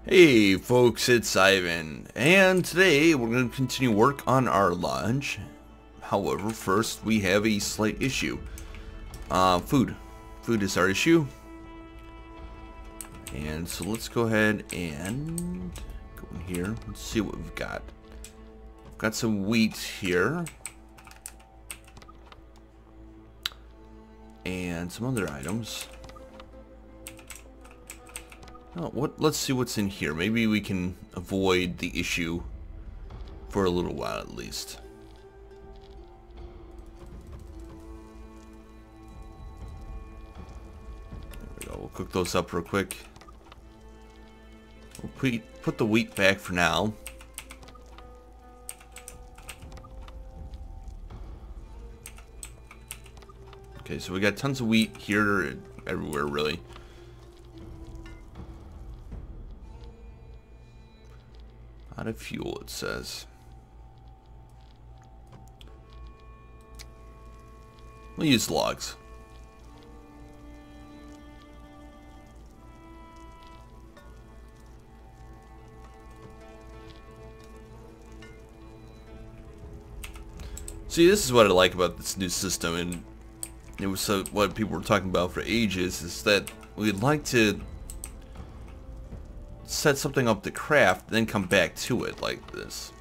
Hey folks, it's Ivan, and today we're going to continue work on our lodge. However, first we have a slight issue. Food. Food is our issue. And so let's go ahead and go in here. Let's see what we've got. We've got some wheat here. And some other items. Oh, let's see what's in here. Maybe we can avoid the issue for a little while at least. There we go. We'll cook those up real quick. We'll put the wheat back for now. Okay, so we got tons of wheat here, everywhere really. Out of fuel, it says. We'll use logs. See, this is what I like about this new system, and it was what people were talking about for ages, is that we'd like to set something up to craft, then come back to it like this.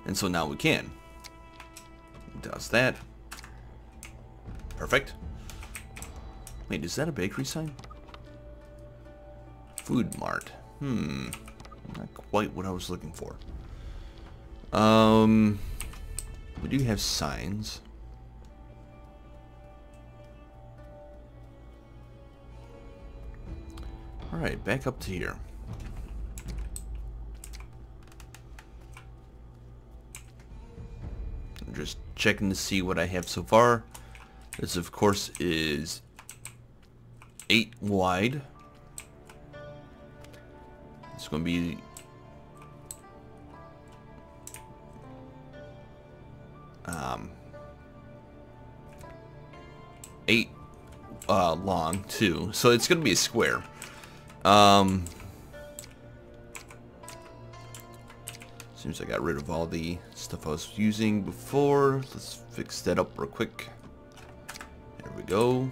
And so now we can. Does that. Perfect. Wait, is that a bakery sign? Food mart. Not quite what I was looking for. We do have signs. Alright, back up to here. I'm just checking to see what I have so far. This, of course, is 8 wide. It's going to be eight long too. So it's going to be a square. Seems I got rid of all the stuff I was using before. Let's fix that up real quick. There we go.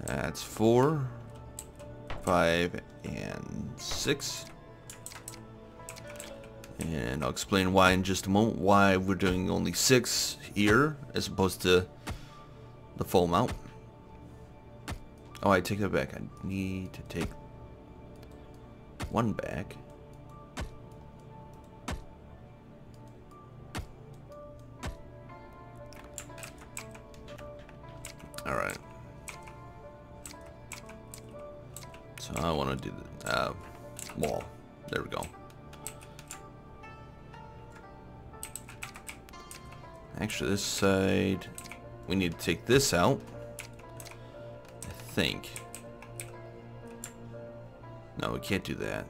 That's 4, 5, and 6. And I'll explain why in just a moment, why we're doing only 6 here as opposed to the full amount. Oh, I take that back. I need to take 1 back. Alright. So I want to do the wall. There we go. Actually, this side, we need to take this out, I think. No, we can't do that.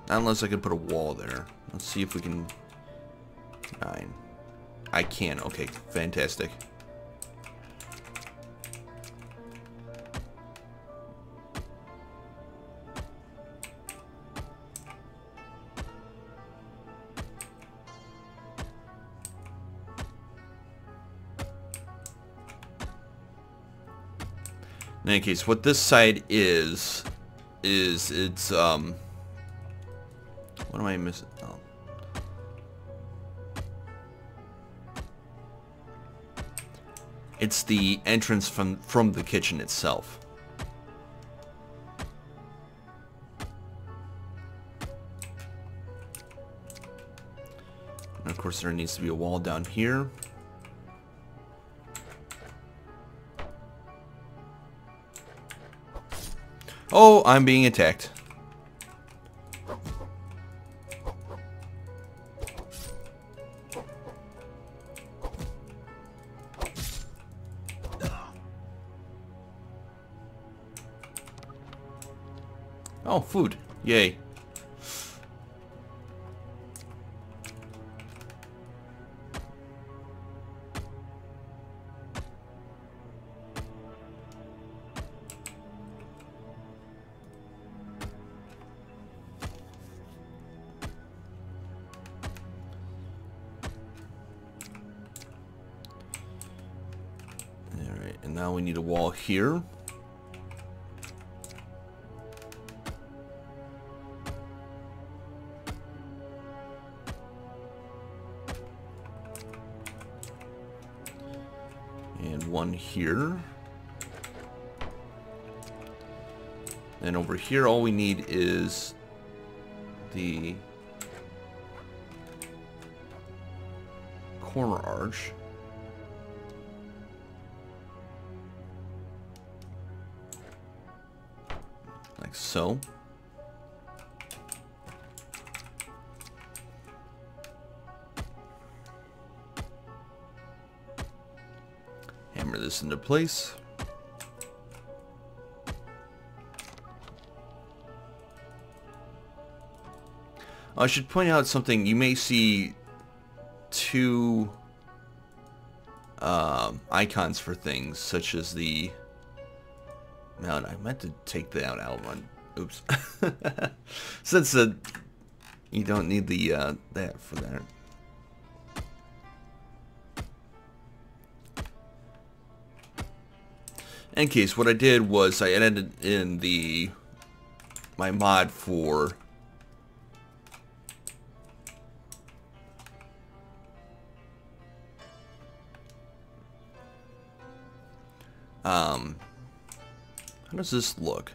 Not unless I can put a wall there. Let's see if we can. 9. I can. Okay, fantastic. In any case, what this side is it's what am I missing? Oh. It's the entrance from the kitchen itself. And of course there needs to be a wall down here. Oh, I'm being attacked. Oh, food. Yay. Alright, and now we need a wall here. And one here. And over here, all we need is the corner arch. Like so. Hammer this into place. I should point out something. You may see two icons for things, such as the... Man, I meant to take that out one. Oops. Since you don't need the that for that. In case, what I did was I edited in my mod for how does this look?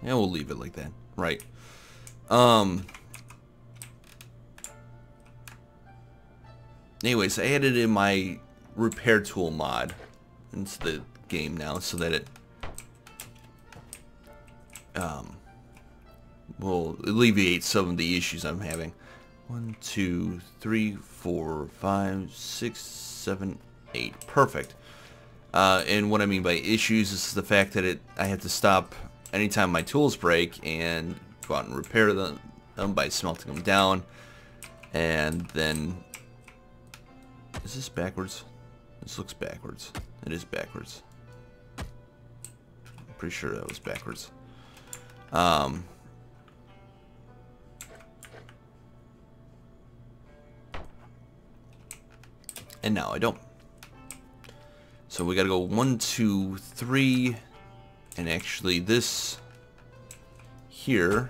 Yeah, we'll leave it like that. Right. Anyways, I added in my repair tool mod into the game now so that it will alleviate some of the issues I'm having. 1, 2, 3, 4, 5, 6, 7, 8. Perfect. And what I mean by issues is the fact that I have to stop anytime my tools break and go out and repair them by smelting them down. And then... Is this backwards? This looks backwards. It is backwards. I'm pretty sure that was backwards. And now I don't. So we gotta go 1, 2, 3, and actually this here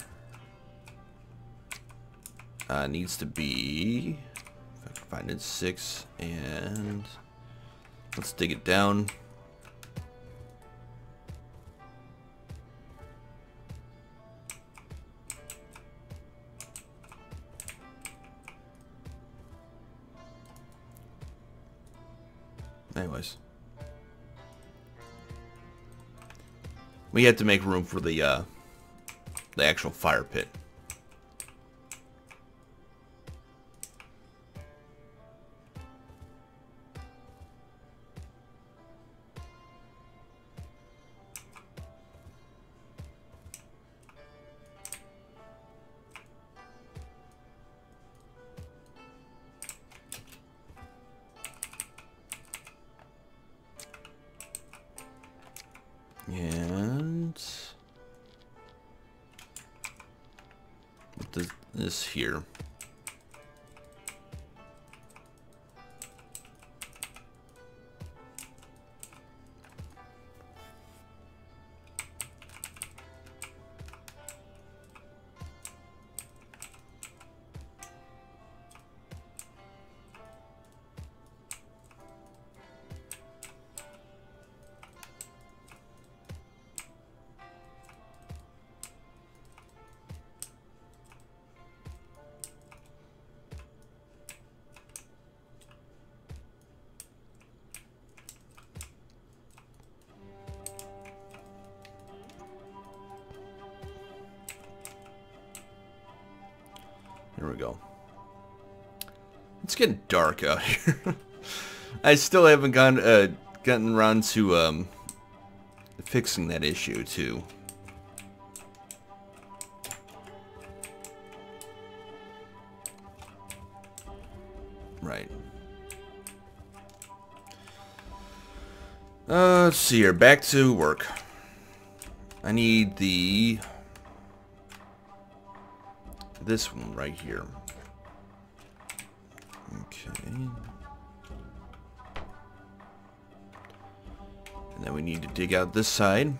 needs to be, if I can find it, 6, and let's dig it down. Anyways, we had to make room for the actual fire pit. And this here. we go. It's getting dark out here. I still haven't gotten around to fixing that issue too. Right. Let's see here. Back to work. I need this one right here. Okay. And then we need to dig out this side.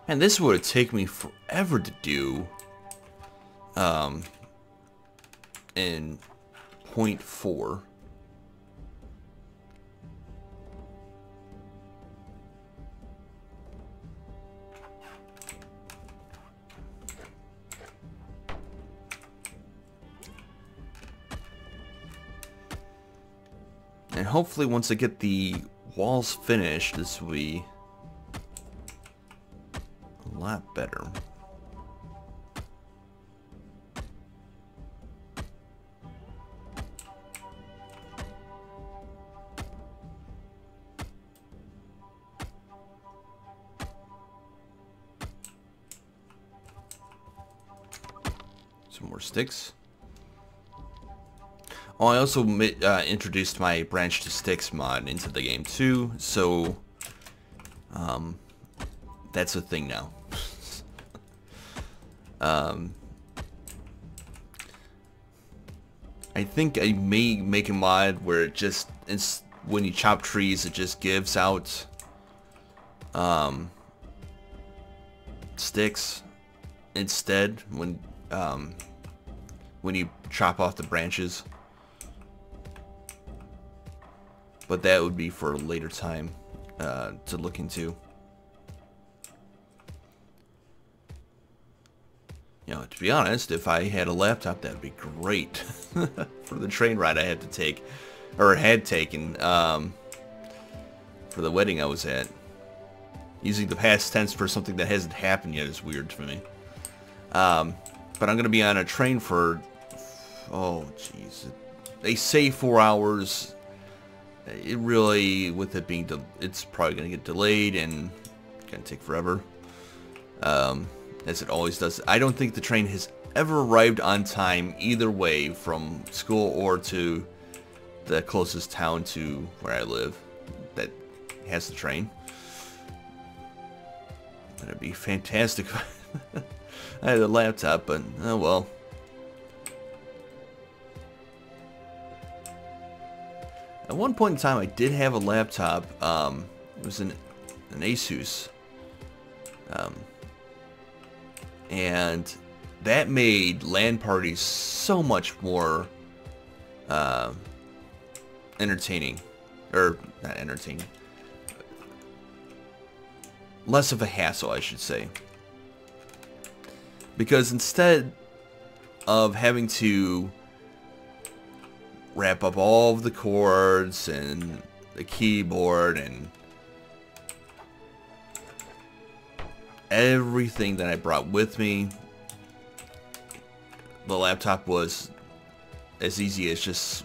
And this would take me forever to do in 0.4. And hopefully once I get the walls finished, this will be a lot better. Some more sticks. Oh, I also introduced my branch to sticks mod into the game too, so that's a thing now. I think I may make a mod where it just, when you chop trees, it just gives out sticks instead when you chop off the branches. But that would be for a later time to look into. You know, to be honest, if I had a laptop, that would be great for the train ride I had to take, or had taken, for the wedding I was at. Using the past tense for something that hasn't happened yet is weird for me. But I'm going to be on a train for, oh jeez, they say 4 hours. It really, with it being, it's probably going to get delayed and going to take forever. As it always does. I don't think the train has ever arrived on time either way from school or to the closest town to where I live that has the train. That'd be fantastic if I had a laptop, but oh well. At one point in time I did have a laptop. It was an Asus. And that made LAN parties so much more entertaining. Or, not entertaining. Less of a hassle, I should say. Because instead of having to wrap up all of the cords and the keyboard and everything that I brought with me, the laptop was as easy as just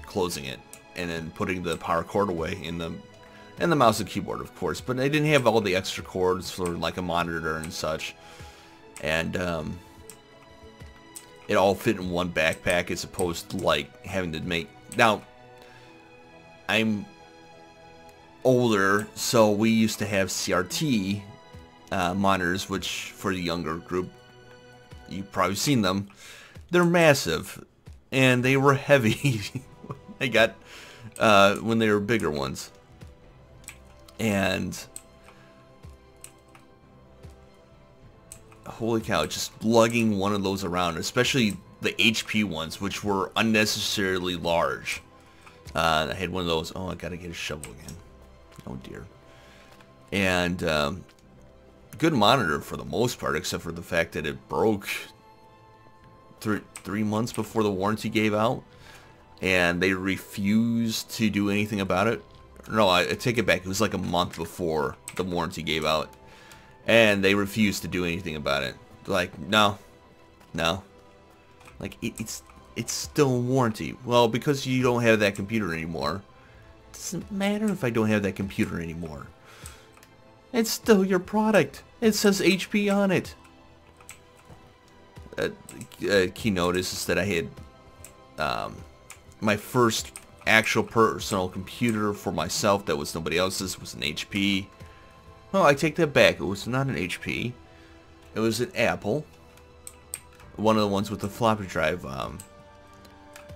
closing it and then putting the power cord away in the mouse and keyboard, of course. But I didn't have all the extra cords for like a monitor and such, and it all fit in one backpack as opposed to like having to make. Now I'm older, so we used to have CRT monitors, which for the younger group, you've probably seen them. They're massive, and they were heavy. They got when they were bigger ones, and holy cow, just lugging one of those around, especially the HP ones, which were unnecessarily large. I had one of those. Oh, I gotta get a shovel again. Oh dear. And good monitor for the most part, except for the fact that it broke 3 months before the warranty gave out, and they refused to do anything about it. No, I take it back. It was like a month before the warranty gave out, and they refused to do anything about it. They're like, no. Like, it's still a warranty. Well, because you don't have that computer anymore, it doesn't matter if I don't have that computer anymore. It's still your product. It says HP on it. Keynote is that I had my first actual personal computer for myself that was nobody else's was an HP. Well, I take that back. It was not an HP. It was an Apple. One of the ones with the floppy drive. I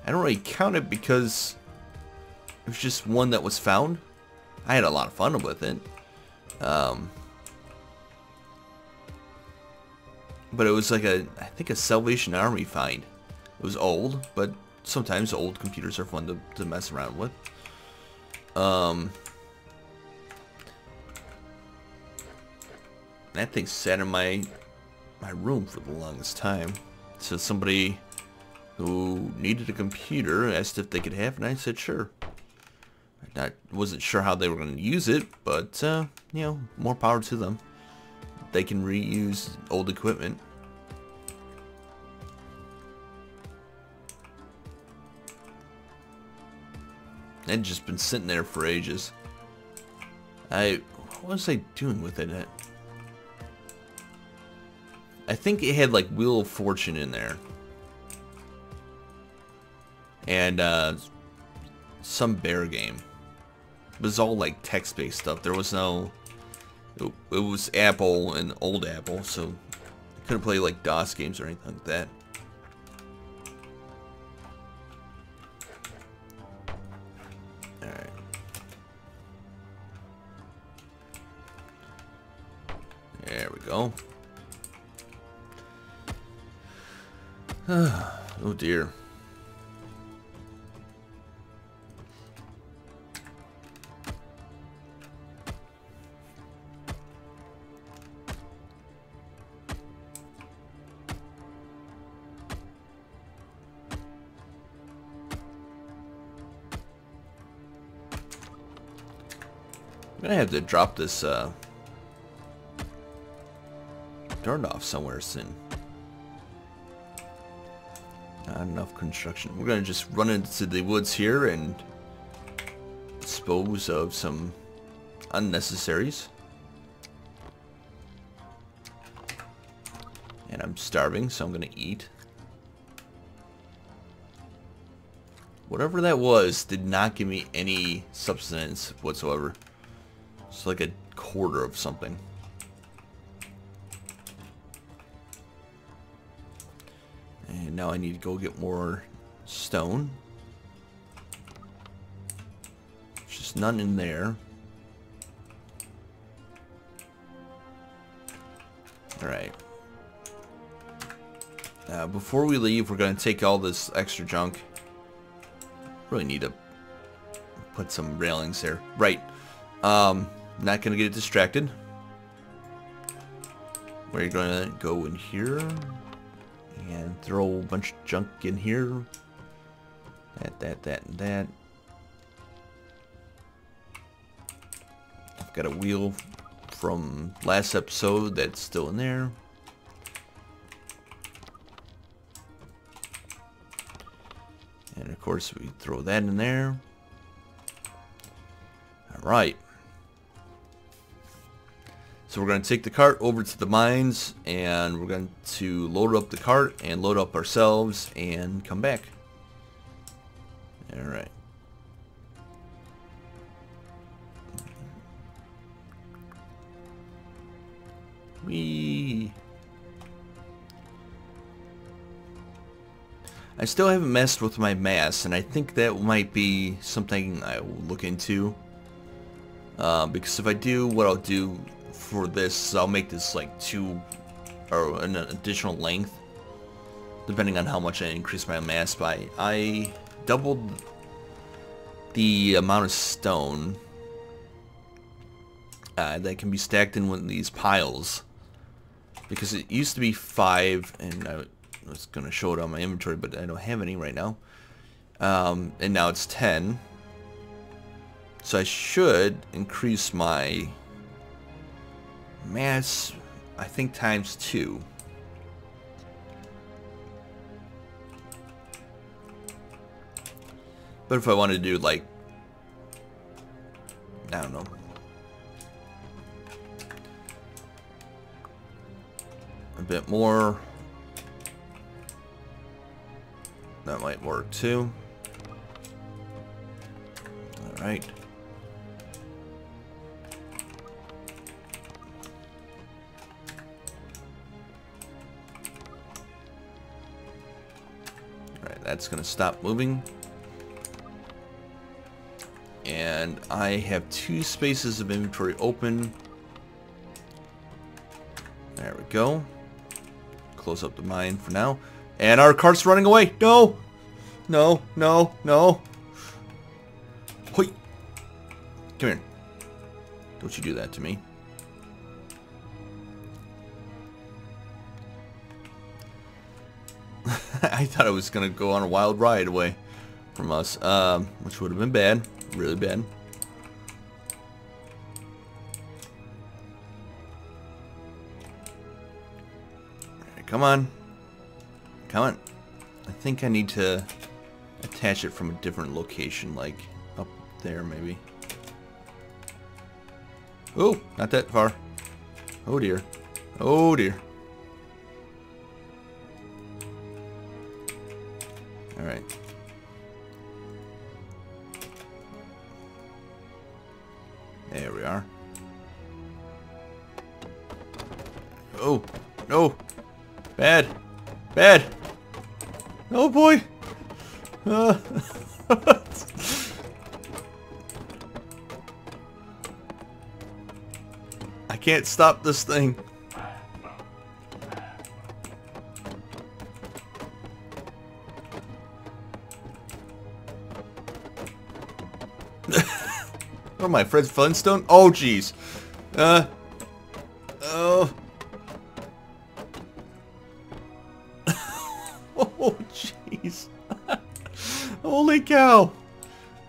don't really count it because it was just one that was found. I had a lot of fun with it. But it was like I think a Salvation Army find. It was old, but sometimes old computers are fun to mess around with. That thing sat in my room for the longest time. So somebody who needed a computer asked if they could have it, and I said sure. I wasn't sure how they were going to use it, but you know, more power to them. They can reuse old equipment. I'd just been sitting there for ages. What was I doing with it? I think it had like Wheel of Fortune in there. And some bear game. It was all like text-based stuff. There was no... It was Apple and old Apple, so I couldn't play like DOS games or anything like that. Alright. There we go. Oh dear. I'm gonna have to drop this turned off somewhere soon. Not enough construction. We're gonna just run into the woods here and dispose of some unnecessaries. And I'm starving, so I'm gonna eat. Whatever that was did not give me any substance whatsoever. It's like a quarter of something. And now I need to go get more stone. There's just none in there. Alright. Before we leave, we're going to take all this extra junk. Really need to put some railings there. Right. Not going to get distracted. We're going to go in here and throw a bunch of junk in here. That, and that. I've got a wheel from last episode that's still in there. And of course we throw that in there. Alright. So we're going to take the cart over to the mines, and we're going to load up the cart and load up ourselves and come back. Alright. Whee! I still haven't messed with my mass, and I think that might be something I will look into. Because if I do, what I'll do for this, I'll make this like 2 or an additional length, depending on how much I increase my mass by. I doubled the amount of stone that can be stacked in one of these piles, because it used to be 5, and I was going to show it on my inventory, but I don't have any right now, and now it's 10. So I should increase my mass, I think, times 2. But if I wanted to do, like, I don't know, a bit more, that might work too. Alright. Alright, that's gonna stop moving. And I have 2 spaces of inventory open. There we go. Close up the mine for now. And our cart's running away. No! No, no, no. Hoi! Come here. Don't you do that to me. I thought I was going to go on a wild ride away from us, which would have been bad. Really bad. Alright, come on. Come on. I think I need to attach it from a different location, like up there maybe. Oh, not that far. Oh dear. Oh dear. Alright. There we are. Oh, no. Bad. Bad. Oh boy. I can't stop this thing. What am I, Fred Flintstone? Oh, jeez. Oh. Oh, jeez. Holy cow.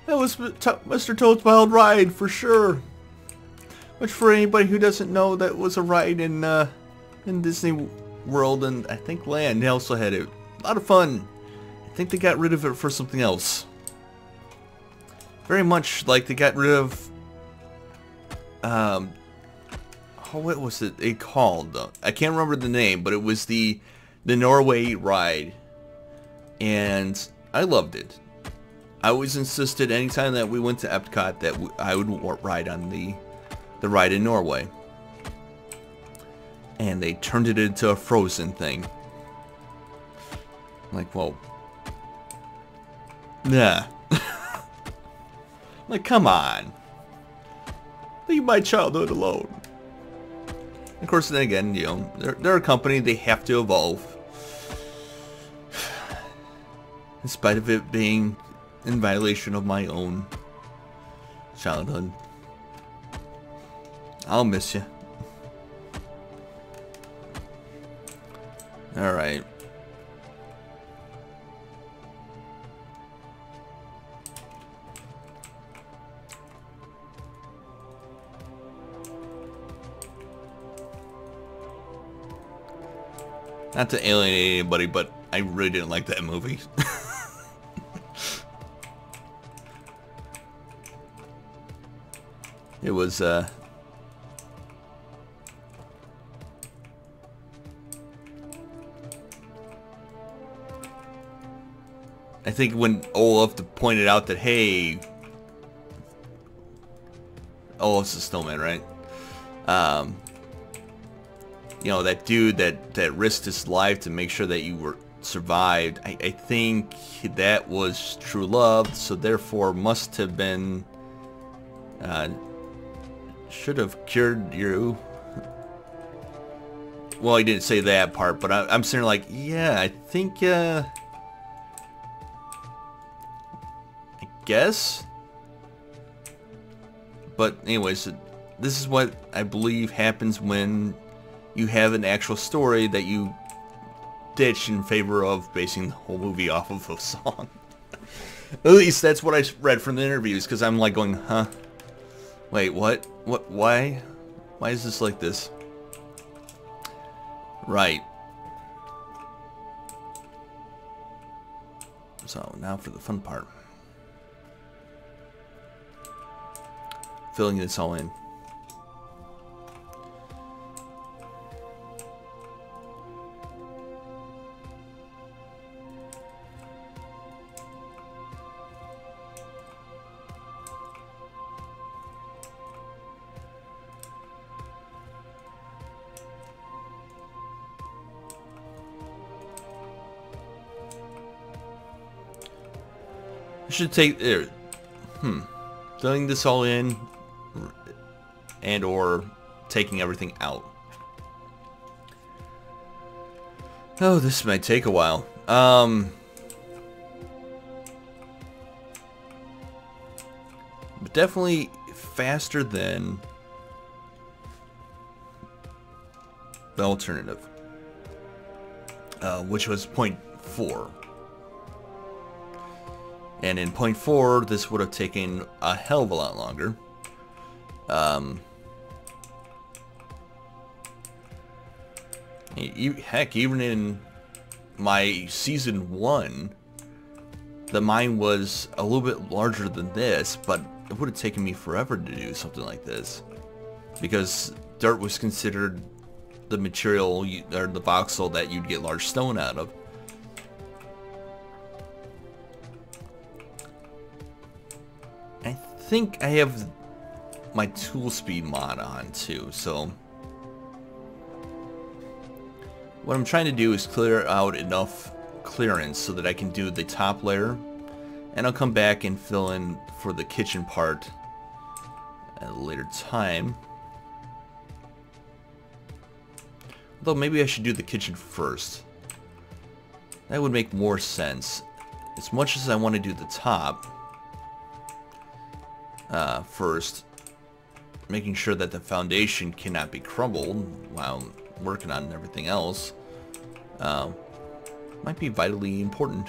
That was Mr. Toad's Wild Ride for sure. Which, for anybody who doesn't know, that was a ride in Disney World and I think Land. They also had it. A lot of fun. I think they got rid of it for something else. Very much like they got rid of what was it called though? I can't remember the name, but it was the Norway ride, and I loved it. I always insisted anytime that we went to Epcot that I would ride on the ride in Norway, and they turned it into a Frozen thing. I'm like, whoa, nah. Like, come on. Leave my childhood alone. Of course, then again, you know, they're a company, they have to evolve. In spite of it being in violation of my own childhood. I'll miss you. Alright. Not to alienate anybody, but I really didn't like that movie. It was, I think when Olaf pointed out that, hey, Olaf's a snowman, right? You know, that dude that risked his life to make sure that you were survived. I think that was true love, so therefore must have been, should have cured you. well, he didn't say that part, but I'm sitting there like, yeah, I think, I guess. But anyways, this is what I believe happens when you have an actual story that you ditch in favor of basing the whole movie off of a song. At least that's what I read from the interviews, because I'm like going, huh? Wait, what? What? Why? Why is this like this? Right. So, now for the fun part. Filling this all in. I should take there. Filling this all in, and or taking everything out. Oh, this might take a while. But definitely faster than the alternative, which was 0.4. And in 0.4, this would have taken a hell of a lot longer. Heck, even in my season 1, the mine was a little bit larger than this, but it would have taken me forever to do something like this. Because dirt was considered the material, or the voxel that you'd get large stone out of. I think I have my tool speed mod on too, so what I'm trying to do is clear out enough clearance so that I can do the top layer, and I'll come back and fill in for the kitchen part at a later time. Although maybe I should do the kitchen first. That would make more sense. As much as I want to do the top first, making sure that the foundation cannot be crumbled while working on everything else might be vitally important.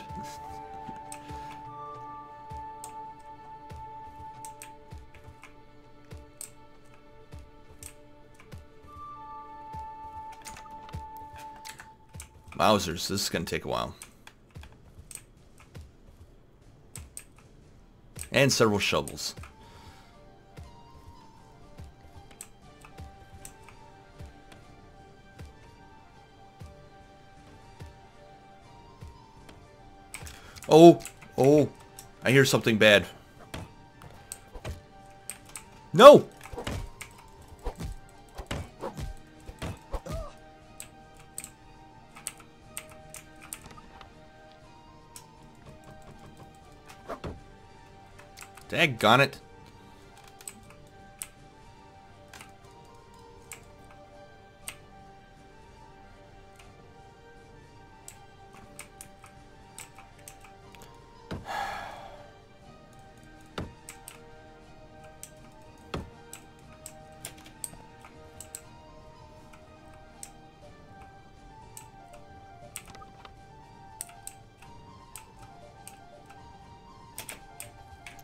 Wowzers, this is going to take a while. And several shovels. Oh, I hear something bad. No! Daggone it.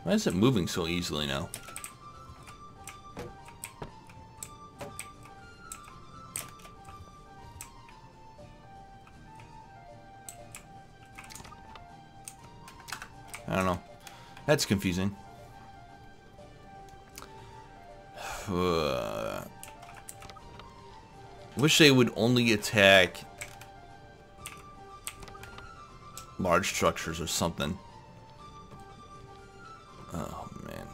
Why is it moving so easily now? I don't know. That's confusing. Wish they would only attack large structures or something. Oh, man.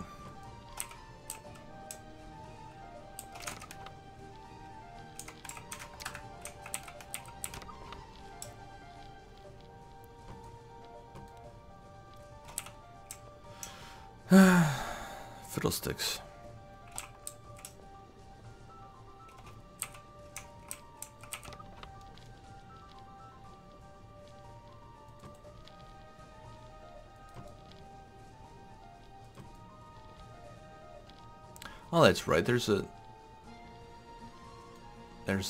Fiddlesticks. Oh, that's right. There's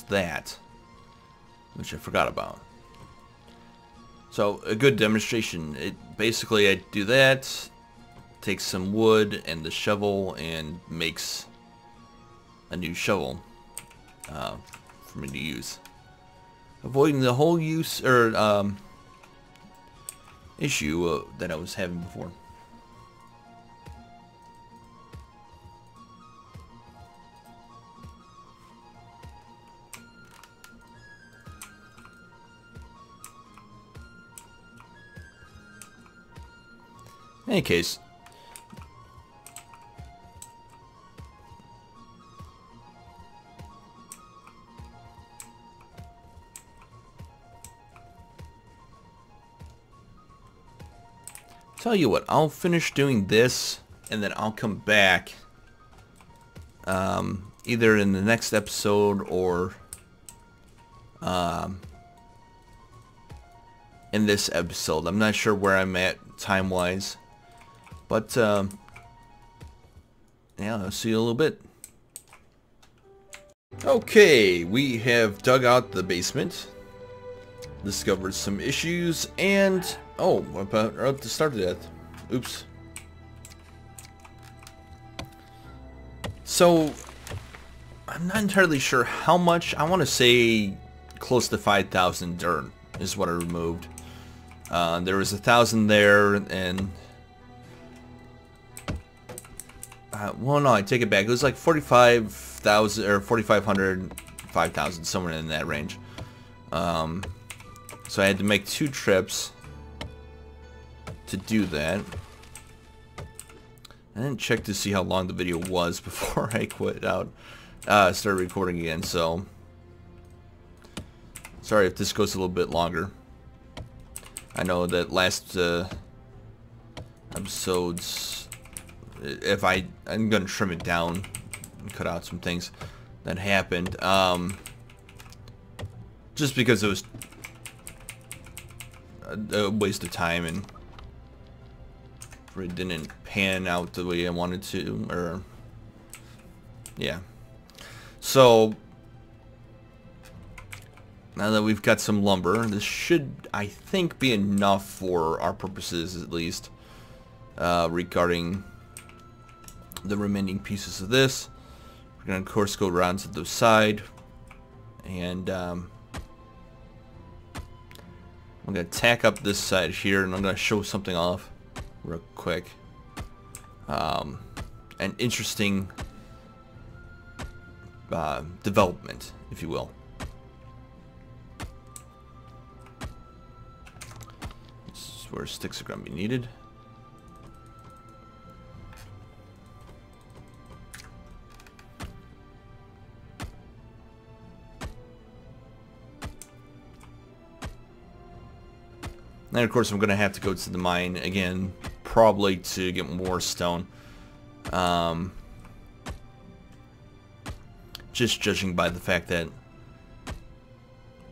that, which I forgot about. So a good demonstration. Basically I do that, take some wood and the shovel, and makes a new shovel for me to use, avoiding the whole use or issue that I was having before. In any case, tell you what, I'll finish doing this and then I'll come back either in the next episode or in this episode. I'm not sure where I'm at time-wise, but yeah, I'll see you in a little bit. Okay, we have dug out the basement, discovered some issues, and oh, we're about to start to death. Oops. So I'm not entirely sure how much. I want to say close to 5,000 dirt is what I removed. There was 1,000 there, and well, no, I take it back. It was like 45,000 or 4,500, 5,000, somewhere in that range. So I had to make 2 trips to do that. I didn't check to see how long the video was before I quit out, started recording again. So sorry if this goes a little bit longer. I know that last episodes, if I'm gonna trim it down and cut out some things that happened, just because it was a waste of time and it didn't pan out the way I wanted to, or yeah. So now that we've got some lumber, this should, I think, be enough for our purposes, at least, regarding the remaining pieces of this. We're going to, of course, go around to the side, and I'm going to tack up this side here, and I'm going to show something off real quick. An interesting development, if you will. Where sticks are going to be needed. And of course I'm going to have to go to the mine again, probably to get more stone. Just judging by the fact that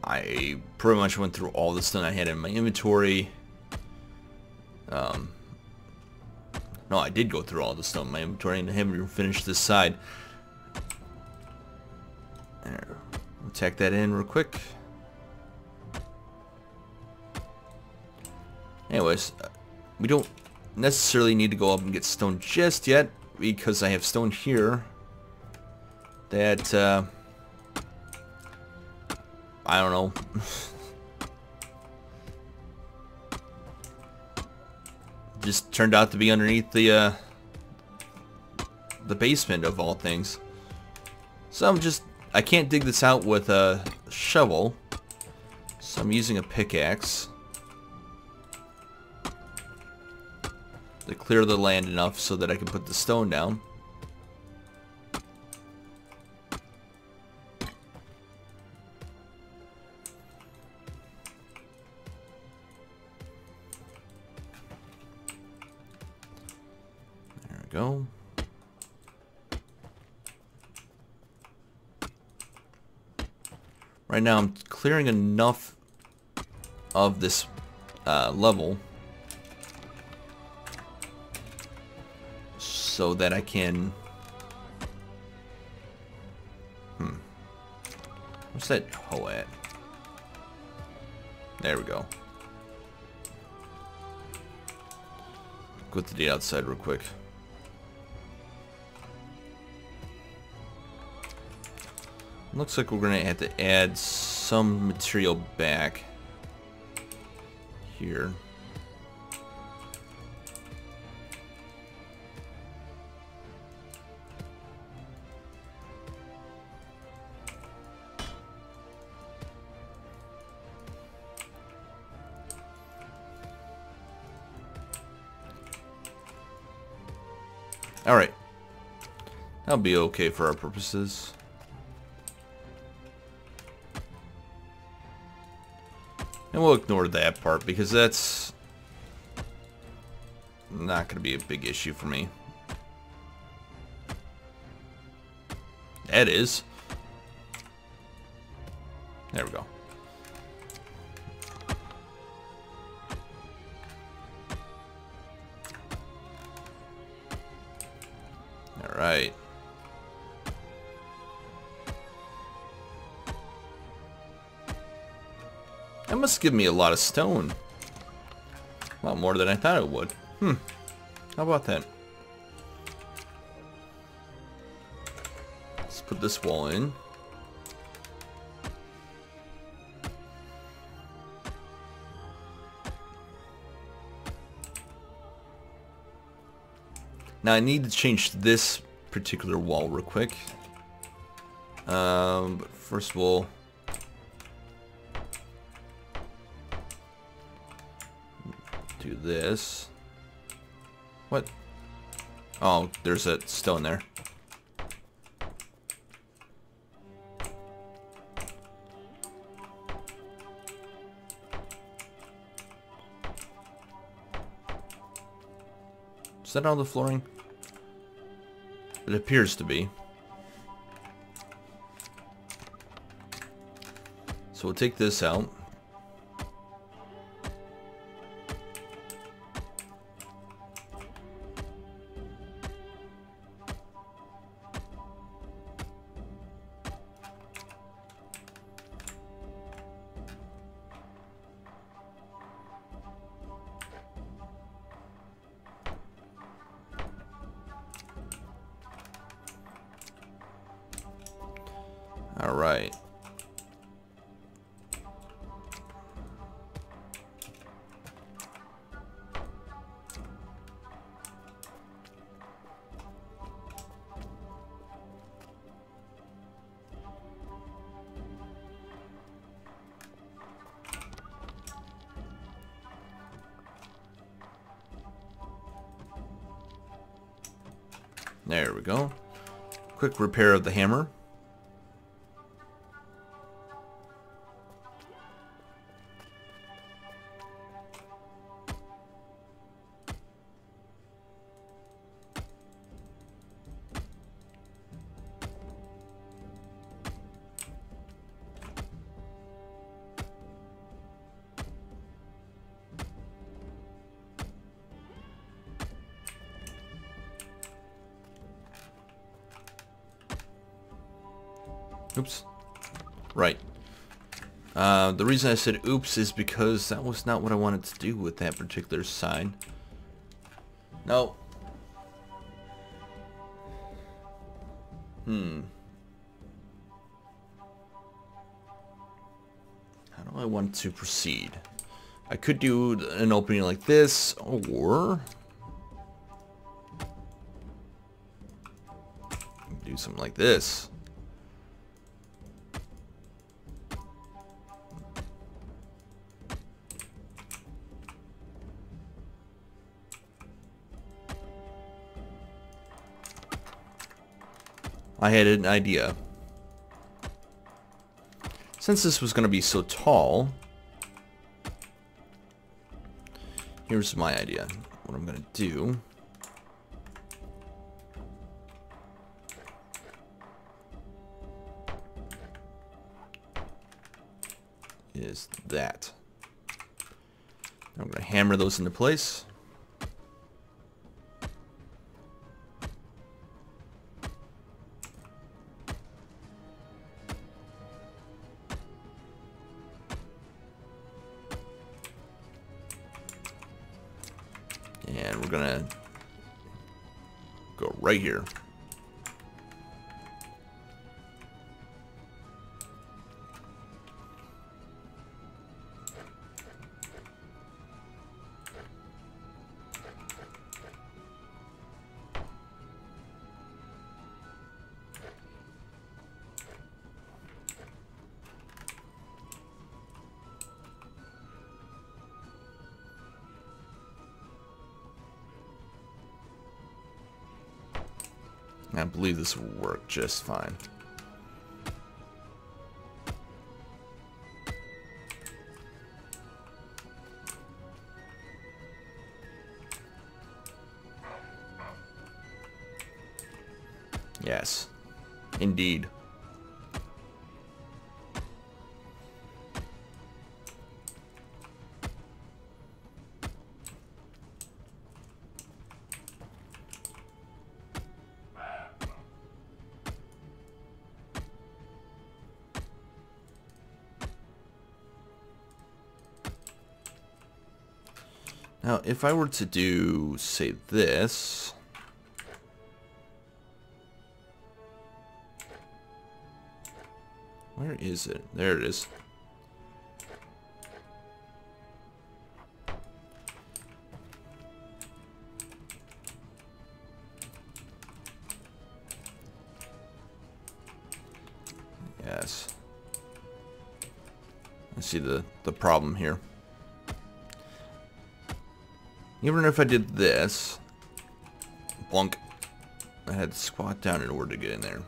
I pretty much went through all the stone I had in my inventory. No, I did go through all the stone in my inventory and I haven't even finished this side. There. We'll tack that in real quick. Anyways, we don't necessarily need to go up and get stone just yet, because I have stone here that I don't know. Just turned out to be underneath the basement of all things. So I can't dig this out with a shovel, so I'm using a pickaxe to clear the land enough so that I can put the stone down. There we go. Right now I'm clearing enough of this level so that I can Where's that hoe at? There we go. Go to the outside real quick. Looks like we're gonna have to add some material back here. Alright. That'll be okay for our purposes. And we'll ignore that part because that's not going to be a big issue for me. That is. There we go. Alright. That must give me a lot of stone. A lot more than I thought it would. How about that? Let's put this wall in. Now I need to change this particular wall real quick. But first of all, do this. What? Oh, there's a stone there. Is that on the flooring? It appears to be. So we'll take this out. All right. There we go. Quick repair of the hammer. Oops. Right. The reason I said oops is because that was not what I wanted to do with that particular side. No. How do I want to proceed? I could do an opening like this, or do something like this. I had an idea. Since this was going to be so tall, here's my idea. What I'm going to do is that. I'm going to hammer those into place. go right here. I believe this will work just fine. Yes, indeed. Now, if I were to do, say, this... Where is it? There it is. Yes. I see the problem here. Even if I did this, bonk, I had to squat down in order to get in there.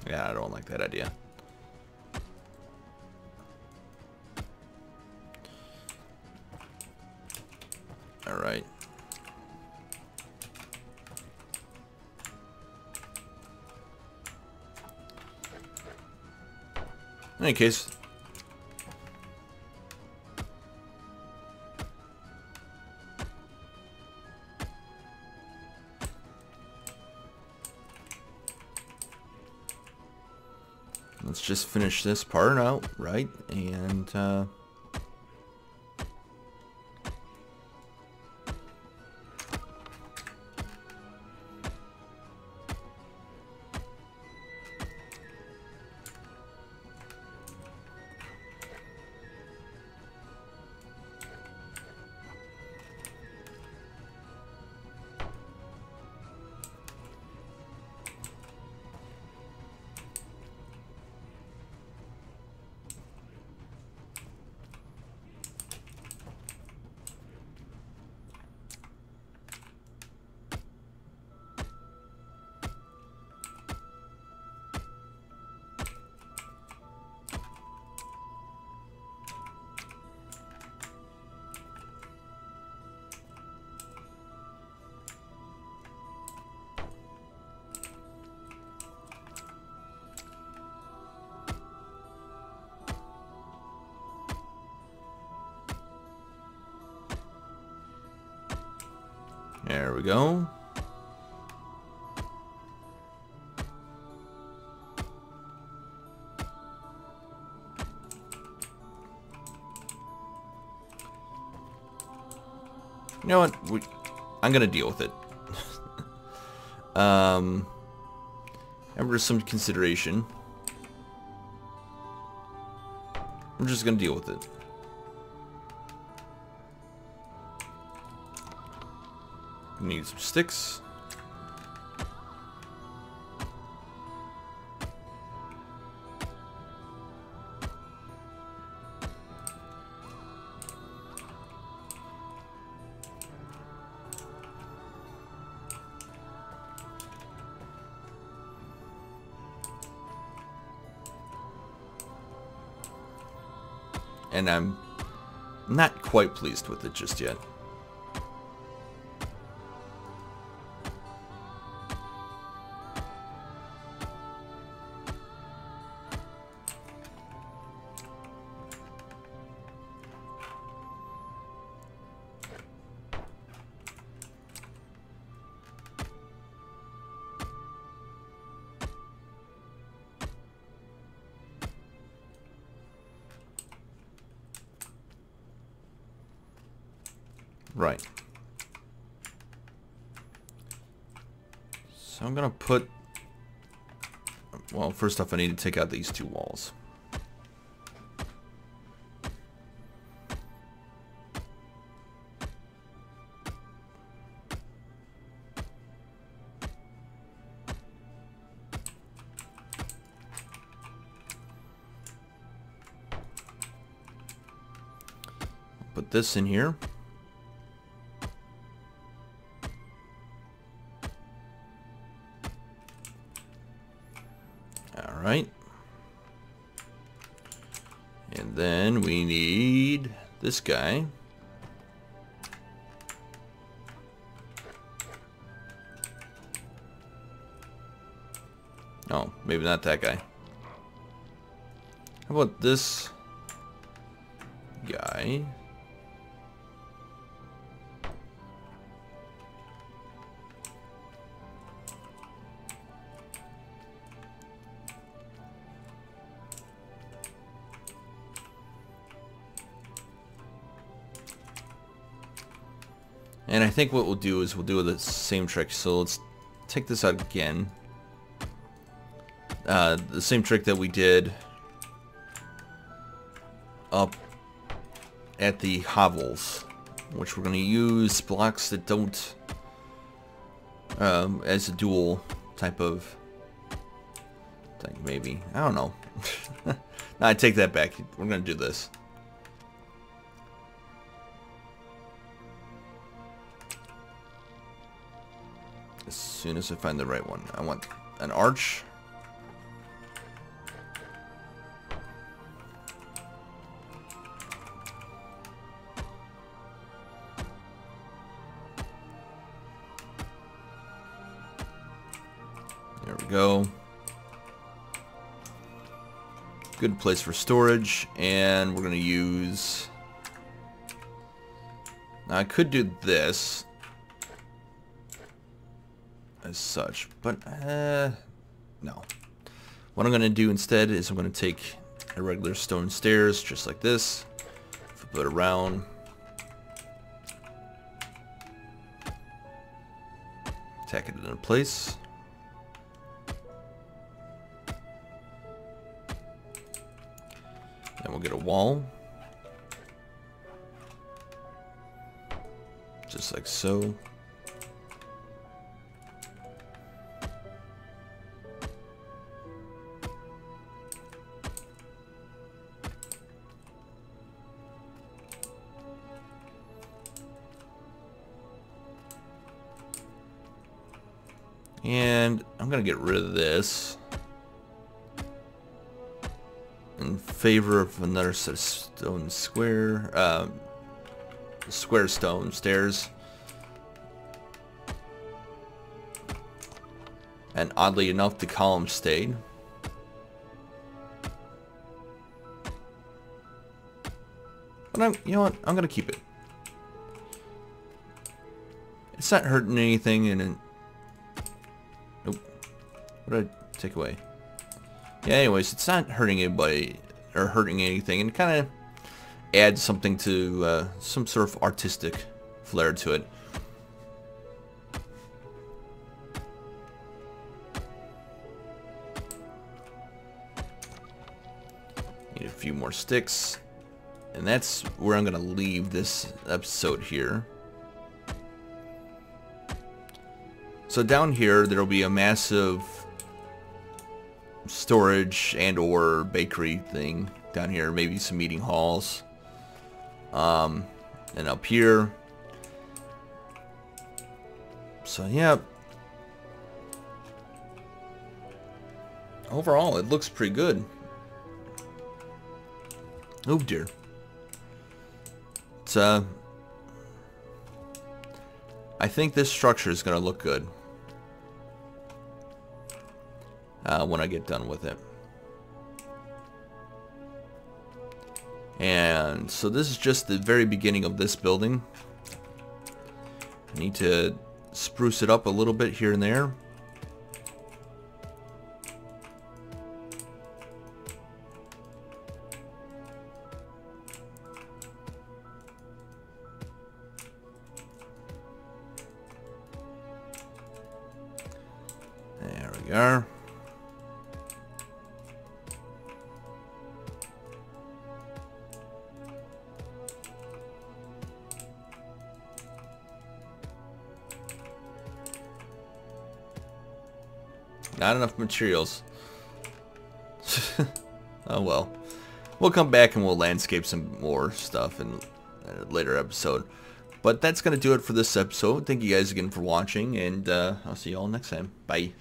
Yeah, I don't like that idea. All right. In any case, let's just finish this part out, right? And there we go. You know what? I'm gonna deal with it. Under some consideration, I'm just gonna deal with it. Need some sticks. And I'm not quite pleased with it just yet. Right. So I'm gonna put, well, first off I need to take out these 2 walls. Put this in here. Alright. And then we need this guy. Oh, maybe not that guy. How about this guy? And I think what we'll do is we'll do the same trick. So let's take this out again. The same trick that we did up at the hovels, which we're going to use blocks that don't, as a dual type of thing, maybe. I don't know. No, I take that back. We're going to do this. As soon as I find the right one. I want an arch. There we go. Good place for storage, and we're going to use... Now I could do this as such, but no. What I'm going to do instead is I'm going to take a regular stone stairs just like this, flip it around, tack it into place. Then we'll get a wall, just like so. And I'm going to get rid of this in favor of another set of stone square stone stairs. And oddly enough, the column stayed. But you know what? I'm going to keep it. It's not hurting anything, and nope. What did I take away? Yeah, anyways, it's not hurting anybody or hurting anything, and kind of adds something to some sort of artistic flair to it. Need a few more sticks, and that's where I'm going to leave this episode here. So down here, there'll be a massive storage and or bakery thing down here, maybe some meeting halls. And up here. So yeah. Overall, it looks pretty good. Oh dear. It's I think this structure is going to look good when I get done with it. And so this is just the very beginning of this building. I need to spruce it up a little bit here and there. we are. Not enough materials. Oh well. We'll come back and we'll landscape some more stuff in a later episode. But that's going to do it for this episode. Thank you guys again for watching, and I'll see you all next time. Bye.